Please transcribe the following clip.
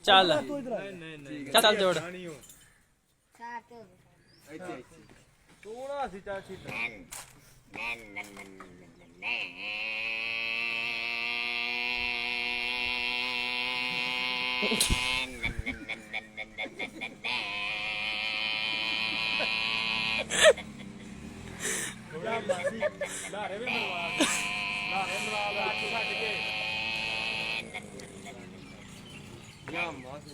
ਚੱਲ ਚੱਲ ਜੋੜ ਥੋੜਾ ਸੀ ਚਾਚੀ ਲਾਰੇ ਵੀ ਮਰਵਾ ਕੇ ਛੱਡ ਕੇ ਯਾਮਾ ਸੀ